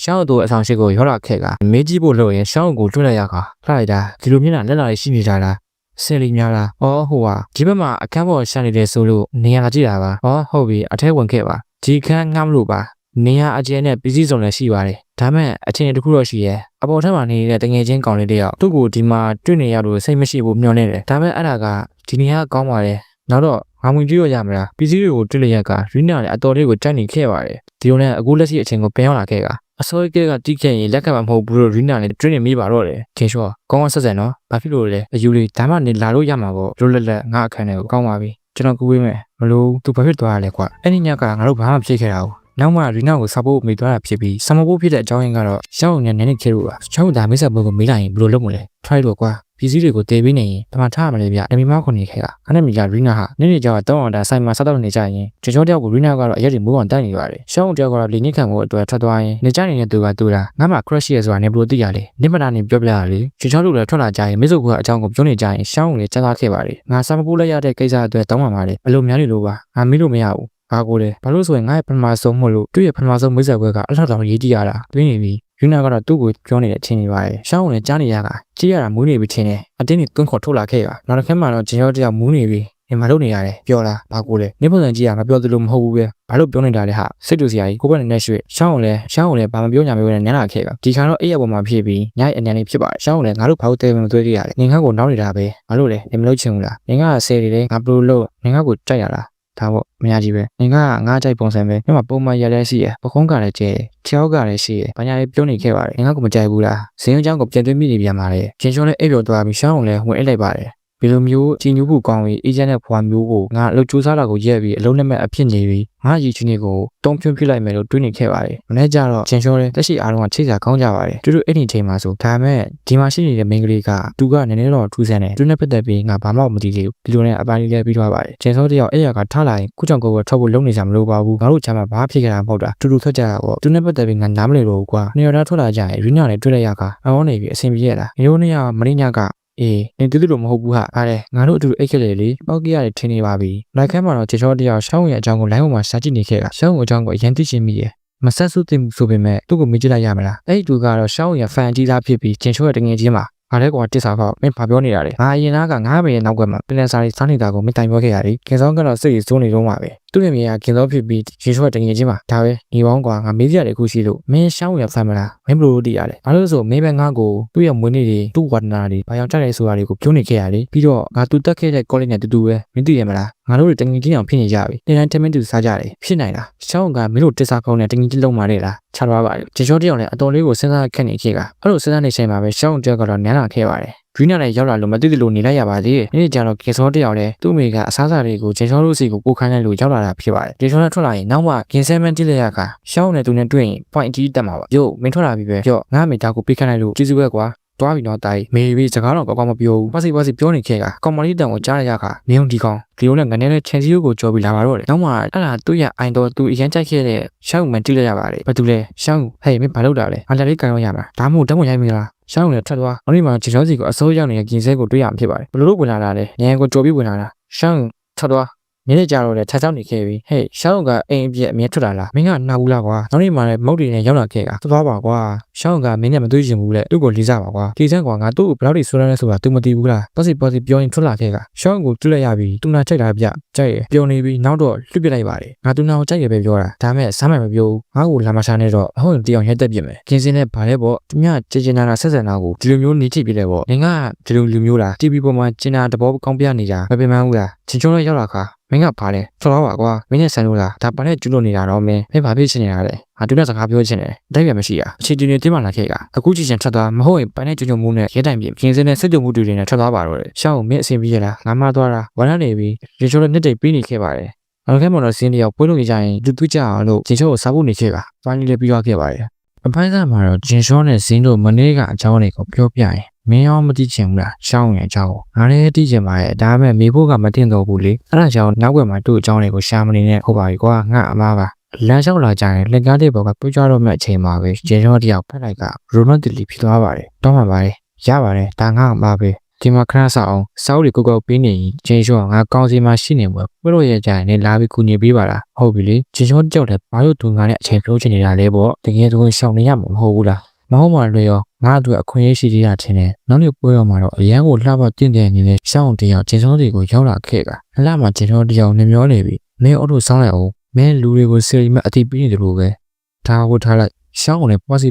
ရှောင်းတို့အဆောင်ရှိကိုရောက်လာခဲ့ကမေးကြည့်ဖို့လို့ရင်ရှောင်းကိုတွေ့လိုက်ရကလှလိုက်တာဒီလိုမျက်နှာလက်လာရှိနေကြလားဆယ်လီများလားအော်ဟိုဟာဒီဘက်မှာအခန်းပေါ်ရှာနေတယ်ဆိုလို့နေရာလာကြည့်တာပါအော်ဟုတ်ပြီအထဲဝင်ခဲ့ပါဒီခန်းငှားမလို့ပါနေရာအကျဲနဲ့ပစ္စည်းစုံလည်းရှိပါတယ်ဒါမဲ့အချင်းတစ်ခုတော့ရှိရဲ့အပေါ်ထက်မှာနေတဲ့တငယ်ချင်းကောင်လေးတယောက်သူ့ကိုဒီမှာတွေ့နေရလို့စိတ်မရှိဘူးမျောနေတယ်ဒါမဲ့အဲ့ဒါကဒီနေရာကောင်းပါတယ်နောက်တော့ငါဝင်ကြည့်ရရမလားပစ္စည်းတွေကိုတွေ့လိုက်ရကရီနာလည်းအတော်လေးကိုတိုက်နေခဲ့ပါတယ်ဒီလိုနဲ့အခုလက်ရှိအချိန်ကိုပြန်ရောက်လာခဲ့ကအစိုးရကတီးခဲ့ရင်လက်ကမှမဟုတ်ဘူးလို့ရီနာလည်းတွေ့နေမိပါတော့တယ်ချင်းချောကောင်းအောင်ဆက်ဆက်နော်ဘာဖြစ်လို့လဲအယူလေးဒါမှနေလာလို့ရမှာပေါ့လွတ်လပ်လပ်ငါအခန်းထဲကိုကောင်းပါပြီကျွန်တော်ကူဝေးမယ်မလို့သူဘာဖြစ်သွားရလဲကွာအဲ့ဒီညကငါတို့ဘာမှဖြစ်ခဲ့တာဘူးနောက်မှရီနာကိုစာဖို့မိသွားတာဖြစ်ပြီးစာမဖို့ဖြစ်တဲ့အကြောင်းရင်းကတော့ရှောင်းနဲ့နည်းနည်းခဲလို့ပါရှောင်းဒါမိတ်ဆက်ဘုတ်ကိုမေးလိုက်ရင်ဘယ်လိုလုပ်မလဲ try လို့ကွာပစ္စည်းတွေကိုတည်ပြီးနေရင်တမထားရမလဲဗျအမီမောက်ခွန်နေခဲ့ကခနဲ့မိကရီနာဟာနေ့နေ့ကြောင်တောင်းအောင်ဒါဆိုင်မှာစားတော့နေကြရင်ဂျေချောတယောက်ကိုရီနာကတော့အရက်တွေမိုးအောင်တိုက်နေပါတယ်ရှောင်းတယောက်ကတော့လေနစ်ခံဖို့အတွက်ထွက်သွားရင်နေကြနေတဲ့သူကတူတာငါမှ crush ရဲ့ဆိုတာနေဘလို့သိရလေနိမတာနေပြောပြရလေဂျေချောတို့လည်းထွက်လာကြရင်မိစုကအကြောင်းကိုပြောနေကြရင်ရှောင်းကိုလည်းကြားသားခဲ့ပါတယ်ငါစာမပိုးလိုက်ရတဲ့ကိစ္စအတွက်တောင်းပါပါတယ်အလိုများနေလို့ပါငါမေးလို့မရဘူးဘာကိုလဲဘာလို့ဆိုရင်ငါ့ရဲ့ပထမဆုံးမို့လို့သူ့ရဲ့ပထမဆုံးမိတ်ဆက်ပွဲကအလှတော်ရေးကြည့်ရတာတွင်းနေပြီယူနာကတော့သူ့ကိုပြောနေတဲ့အချင်းကြီးပါရဲ့ရှောင်းကိုလည်းကြားနေရကကြည့်ရတာမူးနေပြီထင်တယ်အတင်းကြီးတွန်းခေါ်ထုတ်လာခဲ့ပါနောက်တစ်ခါမှတော့ဂျင်ရောတယောက်မူးနေပြီနေမလုပ်နေရတယ်ပြောလားဘာကိုလဲနေပုံစံကြည့်ရမပြောသလိုမဟုတ်ဘူးပဲဘာလို့ပြောနေတာလဲဟာစိတ်တူစရာကြီးကိုဘက်နဲ့ရွှေ့ရှောင်းကိုလည်းဘာမပြောညာမျိုးနဲ့နန်းလာခဲ့ပါဒီခါတော့အဲ့ရပေါ်မှာဖြစ်ပြီးညရဲ့အနံလေးဖြစ်ပါတယ်ရှောင်းကိုလည်းငါတို့ဘာလို့တဲမသွေးကြရတယ်ငင်ခန့်ကိုနောက်နေတာပဲဘာလို့လဲနေမလုပ်ချင်ဘူးလားငင်ကဆယ်တွေလေငါဘလို့လို့ငင်ကကိုကြိုက်ရလားဒါပေါ့မရကြီးပဲငင်ကငါကြိုက်ပုံစံပဲညမှာပုံမှန်ရလဲရှိရပခုံးကလည်းကျဲချောက်ကလည်းရှိရဘာညာလေးပြောနေခဲ့ပါတယ်ငင်ကကိုမကြိုက်ဘူးလားဇင်းအကြောင်းကိုပြန်သွင်းမိနေပြန်ပါလေဂျင်ရှောင်းလည်းအိပ်ပျော်သွားပြီးရှောင်းကိုလည်းဝင်အိတ်လိုက်ပါတယ်ဘယ်လိုမျိုးကြည်ညိုဖို့ကောင်းပြီးအေဂျင့်နဲ့ဖွာမျိုးကိုငါအလုပ်ကြိုးစားတာကိုရက်ပြီးအလုံးနဲ့မဲ့အဖြစ်နေပြီးငါရည်ချွေးနေကိုတုံးဖြွန်းပြလိုက်မယ်လို့တွေးနေခဲ့ပါတယ်မနေ့ကျတော့ဂျင်ရှောတဲ့တက်ရှိအားလုံးကချိတ်စာကောင်းကြပါတယ်တူတူအဲ့ဒီချိန်မှာဆိုဒါမဲ့ဒီမှာရှိနေတဲ့မိန်းကလေးကသူကနည်းနည်းတော့ထူးဆန်းတယ်သူနဲ့ပတ်သက်ပြီးငါဘာမှမသိသေးဘူးဒီလိုနဲ့အပိုင်းလေးလည်းပြီးသွားပါတယ်ဂျင်ရှောတယောက်အဲ့ရကထားလာရင်ခုကြောင့်ကိုထွက်ဖို့လုံနေကြမလို့ပါဘူးငါတို့ချမ်းမှာဘာဖြစ်ခဲ့တာမဟုတ်တာတူတူထွက်ကြတာပေါ့သူနဲ့ပတ်သက်ပြီးငါနားမလည်တော့ဘူးကွာနေရတာထွက်လာကြရင်ရီနာနဲ့တွေ့လိုက်ရကအမောနေပြီးအဆင်ပြေရတာမျိုးနေရမင်းညကအေးနင်တူတူလို့မဟုတ်ဘူးဟာအားလေငါတို့အတူအိတ်ခဲ့လေလေပောက်ကြီးရတယ်ထင်နေပါပြီလိုက်ခဲမှာတော့ချေချောတယောက်ရှောင်းရဲ့အကြောင်းကိုလိုင်းပေါ်မှာစာကြည့်နေခဲ့တာရှောင်းရဲ့အကြောင်းကိုအရင်သိချင်မိရဲ့မဆက်စုသိမှုဆိုပေမဲ့သူ့ကိုမေးကြည့်လိုက်ရမလားအဲ့ဒီသူကတော့ရှောင်းရဲ့ဖန်ကြီးသားဖြစ်ပြီးဂျင်ချိုရဲ့တငယ်ချင်းပါ ဘာလဲကွာတစ်စားဖောက်မင်းဘာပြောနေတာလဲငါအရင်ကငါမေရဲ့နောက်ကမှပင်လယ်စာတွေစားနေတာကိုမင်းတိုင်ပြောခဲ့ရတယ်ခင်စောကတော့စိတ်စိုးနေတော့မှာပဲသူ့ရဲ့မြေကခင်စောဖြစ်ပြီးရေချွတ်တငယ်ချင်းမှာဒါပဲညီပေါင်းကွာငါမေးကြတယ်ခုရှိလို့မင်းရှောင်းရဖမ်းမလားမင်းဘလို့တည်ရလဲဘာလို့ဆိုမင်းပဲငါ့ကိုသူ့ရဲ့မွေးနေ့တွေသူ့ဝါဒနာတွေဘာရောက်ကြတယ်ဆိုတာတွေကိုပြောနေခဲ့ရတယ်ပြီးတော့ငါသူတက်ခဲ့တဲ့ college နဲ့တူတူပဲမင်းသိရမလားငါတို့တွေတငယ်ချင်းအောင်ဖြစ်နေကြပြီနေ့တိုင်းတမင်းတူစားကြတယ်ဖြစ်နိုင်လားရှောင်းကမင်းတို့တစ်စားကောင်းနဲ့တငယ်ချင်းလုံးမာနေလားချသွားပါလေချေချောတယောက်နဲ့အတော်လေးကိုစဉ်းစားခက်နေခဲ့ကအဲ့လိုစဉ်းစားနေချိန်မှာပဲရှောင်းတယောက်ကတော့နန်းလာခဲ့ပါတယ်ဒွိနာနဲ့ရောက်လာလို့မသိသလိုနေလိုက်ရပါသေးတယ်။နေ့ကျတော့ကေစောတယောက်လည်းသူ့မိကအစားအစာတွေကိုဂျေချောတို့စီကိုပို့ခိုင်းလိုက်လို့ရောက်လာတာဖြစ်ပါတယ်။ဂျေချောနဲ့ထွက်လာရင်နောက်မှကင်ဆယ်မန်တိလက်ရကရှောင်းနဲ့သူနဲ့တွေ့ရင် point အကြီးတက်မှာပါ။ယို့မင်းထွက်လာပြီပဲ။ပြော့ငါမိသားကိုပေးခိုင်းလိုက်လို့ကျေးဇူးပဲကွာ။တွားပြီနော်တိုင်မေပြီးစကားတော့ကောင်းကောင်းမပြောဘူး။ပါစီပြောနေခဲ့ကကောင်မလေးတန်ကိုကြားရရခနေုံဒီကောင်ဒီလိုနဲ့ငနဲ့နဲ့ချန်စီယိုကိုကြော်ပြီးလာပါတော့တယ်။နောက်မှအဲ့ဒါသူ့ရဲ့အိုင်တော်သူအရန်ကြိုက်ခဲ့တဲ့ရှောင်းမန်တိလက်ရပါတယ်။ဘာတူလဲရှောင်းဟဲ့မင်းဘာလုပ်တာလဲ။အားလေးကန်ရောရမှာ။ဒါမှမဟုတ်တမ်းဝင်ရိုက်မိလား။ရှောင်းနဲ့ထပ်သွား။နောက်နေ့မှာဂျေချောစီကိုအစိုးရနေတဲ့ကင်ဆဲကိုတွေ့ရမှာဖြစ်ပါတယ်။ဘယ်လိုလုပ်ဝင်လာတာလဲ။ညံကိုကြော်ပြီးဝင်လာတာ။ရှောင်းထပ်သွား။နေ့ကြတော့လေထပ်ချောင်းနေခဲ့ပြီ။ဟဲ့ရှောင်းကအိမ်အပြည့်အမြဲထွက်လာလား။မင်းကနာဘူးလားကွာ။နောက်နေ့မှာလည်းမုတ်တွေနဲ့ရောက်လာခဲ့ကသွားပါကွာ။ရှောင်းကမင်းနဲ့မတွေ့ချင်ဘူးလေ။သူ့ကိုလေးစားပါကွာ။ဒီစံကွာငါသူ့ကိုဘယ်လောက်ထိဆိုးရဲလဲဆိုတာ तू မသိဘူးလား။ပေါ့စီပြောရင်ထွက်လာခဲ့ကရှောင်းကိုတွေ့လိုက်ရပြီ။ तू နာချိတ်တာပြ။ကြိုက်ရ။ပျော်နေပြီ။နောက်တော့လွှတ်ပြလိုက်ပါလေ။ငါ तू နာကိုကြိုက်ရပဲပြောတာ။ဒါမဲ့စားမှန်မပြောဘူး။ငါ့ကိုလာမရှာနဲ့တော့အဟုတ်ရင်တရားရက်တက်ပြင်မယ်။ကင်းစင်းနဲ့ဗာလဲပေါ့။သူမြချေနာဆက်ဆန်တာကိုဒီလိုမျိုးနေချိပြလဲပေါ့။ငင်ကဒီလိုလူမျိုးလား။ TV ပေါ်မှာကျင်နာတဘောကောင်းပြနေကြမပင်ပန်းဘူးလား။ချင်းချုံတော့ရောက်လာခါမင်းကဘာလဲထွက်သွားပါကွာမင်းနဲ့ဆန်လို့လားဒါပါနဲ့ကျူးလို့နေတာတော့မင်းဘာဖြစ်ချင်နေတာလဲငါတူတဲ့စကားပြောချင်တယ်တိုက်ရမရှိရအခြေတင်နေတင်းမှလာခဲ့ကအခုကြည့်ချင်ထပ်သွားမဟုတ်ရင်ပိုင်နဲ့ကြုံမှုနဲ့ရဲတိုင်ပြင်ပြင်စင်းနဲ့စစ်တုံမှုတွေနဲ့ထပ်သွားပါတော့တယ်ရှောင်းမင်းအဆင်ပြေရလားငါမှသွားတာဝါရနေပြီရေချိုးနဲ့နှစ်တိတ်ပြီးနေခဲ့ပါတယ်နောက်ခဲမော်တော်စင်းတယောက်ပွဲလို့ကြရင်သူတွေ့ကြအောင်လို့ဂျင်ချိုးကိုစားဖို့နေခဲ့ကပိုင်းလေးပြီးသွားခဲ့ပါတယ်အပိုင်းစားမှာတော့ဂျင်ချိုးနဲ့စင်းတို့မနေ့ကအကြောင်းတွေကိုပြောပြရင်မင်းရောမသိချင်ဘူးလားရှောင်းရဲ့အကြောင်းကိုငါလည်းသိချင်ပါရဲ့ဒါပေမဲ့မေဖို့ကမတင်တော့ဘူးလေအဲ့ဒါကြောင့်နောက်ွယ်မှာသူ့အကြောင်းတွေကိုရှာမနေနဲ့ဟုတ်ပါပြီကွာငါအမားပါလမ်းလျှောက်လာကြရင်လက်ကားတဲ့ဘောကပြကြတော့မဲ့အချိန်မှာပဲဂျင်ရောတယောက်ဖက်လိုက်ကရိုမန်တစ်လီဖြစ်သွားပါတယ်တောင်းပါပါတယ်ရပါတယ်ဒါငါအမားပဲဒီမှာခဏဆောက်အောင်စောက်တွေကိုကောက်ပေးနေရင်ဂျင်ရောငါကောင်းစီမှာရှိနေမှာပြလို့ရကြရင်လည်းလာပြီးကူညီပေးပါလားဟုတ်ပြီလေဂျင်ရောကြောက်တယ်ဘာလို့သူငါနဲ့အချိန်ပြောချင်နေတာလဲပေါ့တကယ်သူရှောင်နေရမှာမဟုတ်ဘူးလားမဟုတ်မှလည်းရောငါတို့အခွင့်အရေးရှိသေးတာထင်တယ်နောက်နေ့ပွဲတော်မှာတော့အရန်ကိုလှပတင့်တယ်နေတဲ့ရှောင်းတယောက်ဂျင်စောတွေကိုရောက်လာခဲ့ကလှမှာဂျင်စောတယောက်နေမျောနေပြီမင်းအော်တိုဆောင်းလိုက်အောင်မင်းလူတွေကိုစီရီမအတိပေးနေတယ်လို့ပဲဒါကိုထားလိုက်ရှောင်းနဲ့ပွားစ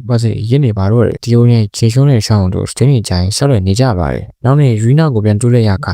ီရင်းနေပါတော့တယ်ဒီလိုနဲ့ဂျင်စောနဲ့ရှောင်းတို့စတင်းနေကြရင်ဆောက်ရနေကြပါတယ်နောက်နေ့ယူနာကိုပြန်တွေးလိုက်ရက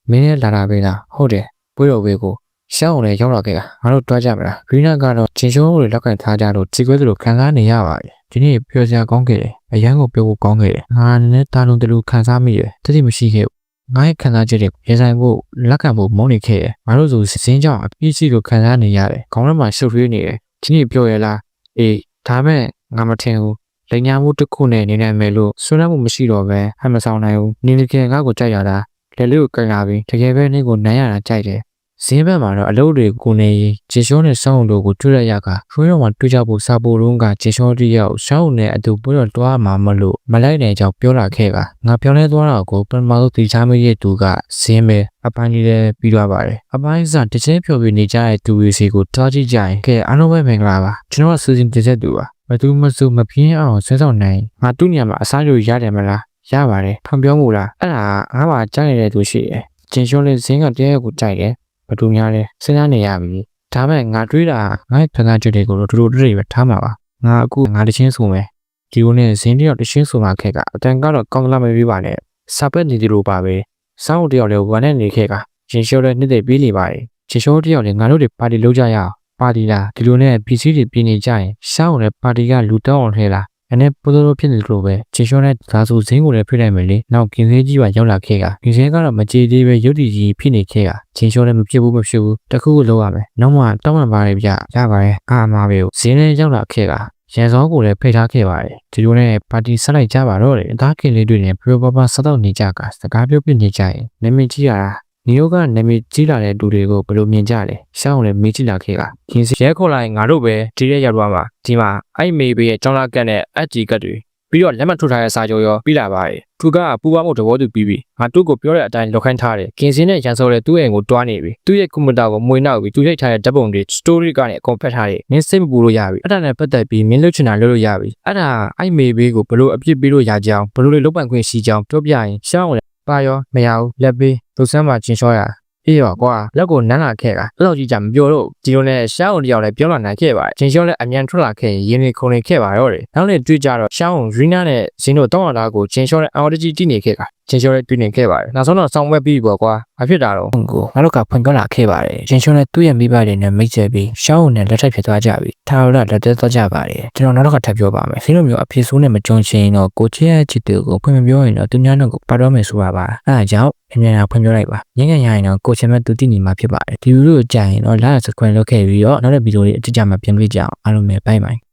မင်းနဲ့လာတာပဲလားဟုတ်တယ်ပွဲတော်ပဲကိုရှောင်းလည်းရောက်လာခဲ့ကငါတို့တွားကြမလားယူနာကတော့ဂျင်စောကိုလက်ခံထားကြလို့ခြေခွဲသလိုခံစားနေရပါတယ်ဒီနေ့ပြောစရာကောင်းခဲ့တယ်အရန်ကိုပြောဖို့ကောင်းခဲ့တယ်ငါနဲ့တာလုံးတလူခံစားမိတယ်တတိမရှိခဲ့ဘူးငါရဲ့ခံစားချက်တွေရေဆိုင်ဖို့လက်ခံဖို့မုန်းနေခဲ့တယ်ငါတို့ဆိုစင်းကြောင်အပြည့်စီကိုခံစားနေရတယ်ခေါင်းထဲမှာရှုပ်ထွေးနေတယ်ဒီနေ့ပြောရလားအေးဒါမဲ့ငါမထင်ဘူးလိန်ညာမှုတစ်ခုနဲ့နေနိုင်မယ်လို့ဆွမ်းမှုမရှိတော့ပဲဟမဆောင်နိုင်ဘူးနေနေခင်ငါ့ကိုကြိုက်ရတာလက်လေးကိုကန်လာပြီးတကယ်ပဲနေကိုနိုင်ရတာကြိုက်တယ်ဈေးဘက်မှာတော့အလုပ်တွေကိုနေဂျေရှောနဲ့ဆောင်းတို့ကိုတွေ့ရရကခွေးတော်မှာတွေ့ကြဖို့စာပိုတုံးကဂျေရှောတယောက်ဆောင်းနဲ့အတူပွဲတော်တွားမှာမလို့မလိုက်နိုင်ကြောင်ပြောလာခဲ့ကငါပြောင်းလဲသွားတာကိုပထမဆုံးသိချမရဲ့သူကဈေးမဲအပိုင်းလေးလည်းပြီးသွားပါတယ်အပိုင်းစတစ်ချင်းဖြော်ပြနေကြတဲ့သူတွေစီကိုတွားကြည့်ကြရင်ကဲအားလုံးပဲမင်္ဂလာပါကျွန်တော်ကစူးစင်တင်ဆက်သူပါဘယ်သူမှစုမပြင်းအောင်ဆွဲဆောင်နိုင်ငါသူ့ညမှာအစားရရတယ်မလားရပါတယ်ဖန်ပြောမှုလားအဲ့ဒါငါ့မှာကြားနေတဲ့သူရှိတယ်ဂျင်ရှောလေးဈေးကတရားကိုကြိုက်တယ်ဘသူများလဲစဉ်းစားနေရပြီဒါမဲ့ငါတွေးတာငါ့ခံစားချက်တွေကိုတို့တွေပဲထားမှာပါငါအခုငါတချင်းဆိုမယ်ဒီလိုနဲ့ဇင်းတယောက်တချင်းဆိုမှခဲ့ကအတန်ကတော့ကောင်းလာမပြီးပါနဲ့စာပက်နေဒီလိုပါပဲစောင်းတယောက်လည်းဝမ်းနဲ့နေခဲ့ကဂျင်ရှောလည်းနှစ်သိပြီးနေပါတယ်ဂျင်ရှောတယောက်လည်းငါတို့တွေပါတီလုပ်ကြရအောင်ပါတီလားဒီလိုနဲ့ PC တွေပြင်းနေကြရင်ရှောင်းလည်းပါတီကလူတောင်းအောင်ထဲလားအနေပိုးလို့ဖြစ်နေလို့ပဲဂျင်ရှောနဲ့ဒါဆိုဇင်းကိုလည်းဖိလိုက်မယ်လေနောက်ကင်းသေးကြီးပါရောက်လာခဲ့ကကင်းသေးကတော့မကြေသေးပဲရုပ်တည်ကြီးဖြစ်နေခဲ့ကဂျင်ရှောလည်းမဖြစ်ဘူးတခုခုလုပ်ရမယ်နောက်မှတောင်းပန်ပါတယ်ဗျရပါတယ်အာမပဲဇင်းလည်းရောက်လာခဲ့ကရန်စောကိုလည်းဖိထားခဲ့ပါတယ်ဒီလိုနဲ့ပါတီဆက်လိုက်ကြပါတော့တယ်အသားခင်လေးတွေနဲ့ပြပပဆက်တော့နေကြကစကားပြောပြနေကြရင်နမင်းကြီးရတာနီယိုကနမင်းကြီးလာတဲ့လူတွေကိုဘယ်လိုမြင်ကြလဲရှောင်းလည်းမေးကြည့်လာခဲ့ကရင်းရဲခေါ်လိုက်ငါတို့ပဲဒီရက်ရောက်သွားမှာဒီမှာအဲ့မေဘေးရဲ့ကြောင်းလာကတ်နဲ့အက်ဂျီကတ်တွေ ပြီးတော့လက်မှတ်ထိုးထားတဲ့စာချုပ်ရောပြီးလာပါတယ်သူကပူပေါင်းမှုသဘောတူပြီးပြီငါတို့ကိုပြောတဲ့အတိုင်းလောက်ခိုင်းထားတယ်ကင်စင်းနဲ့ရန်စော်တဲ့သူ့အိမ်ကိုတွားနေပြီသူ့ရဲ့ကွန်ပျူတာကိုမွေနှောက်ပြီးသူရိုက်ထားတဲ့ဓာတ်ပုံတွေ story ကနေအကုန်ဖက်ထားတယ်မင်းစိတ်မပူလို့ရပြီအဲ့ဒါနဲ့ပတ်သက်ပြီးမင်းလှုပ်ချင်တာလုပ်လို့ရပြီအဲ့ဒါအဲ့မေဘေးကိုဘလို့အပြစ်ပေးလို့ရကြအောင်ဘလို့လေလောက်ပန်ခွင့်ရှိကြအောင်ပြောပြရင်ရှောင်းလည်းပါရောမရဘူးလက်ပေးသူစမ်းမှာကျင်လျှောရအေးရောကွာလက်ကိုနမ်းလာခဲ့တာအဲ့လိုကြီးကြမပြောတော့ဒီလိုနဲ့ရှောင်းတယောက်လည်းပြောလာနိုင်ခဲ့ပါတယ်ကျင်လျှောလည်းအမြန်ထွက်လာခဲ့ရင်ရင်းနေခုန်နေခဲ့ပါတော့တယ်နောက်လည်းတွေ့ကြတော့ရှောင်းရီနာနဲ့ဇင်းတို့တောင်းလာတာကိုကျင်လျှောနဲ့အော်တကြီးတည်နေခဲ့တာကျင်လျှောလည်းတွေ့နေခဲ့ပါတယ်နောက်ဆုံးတော့စောင်းဝဲပြီးပေါ့ကွာဘာဖြစ်တာတော့ကိုငါတို့ကဖွင့်ပြောလာခဲ့ပါတယ်ကျင်လျှောနဲ့သူ့ရဲ့မိဘတွေနဲ့မိတ်ဆက်ပြီးရှောင်းနဲ့လက်ထပ်ဖြစ်သွားကြပြီထားရလက်သက်သွားကြပါတယ်ကျွန်တော်နောက်တော့ထပ်ပြောပါမယ်ဆင်းလိုမျိုးအဖေဆိုးနဲ့မကြုံချင်တော့ကိုချစ်ရဲ့ချစ်သူကိုဖွင့်မပြောရင်တော့သူများတော့ကိုပါတော့မယ်ဆိုတာပါအဲ့ဒါကြောင့်အမြဲတမ်းဖွင့်ပြောလိုက်ပါငငယ်ရရင်တော့ကိုချင်မဲ့သူတည်နေမှာဖြစ်ပါတယ်ဒီလိုကြာရင်တော့လာစခွန်လုပ်ခဲ့ပြီးတော့နောက်တဲ့ဗီဒီယိုလေးအတိအကျမှပြင်ပြကြအောင်အားလုံးပဲဘိုင်ဘိုင်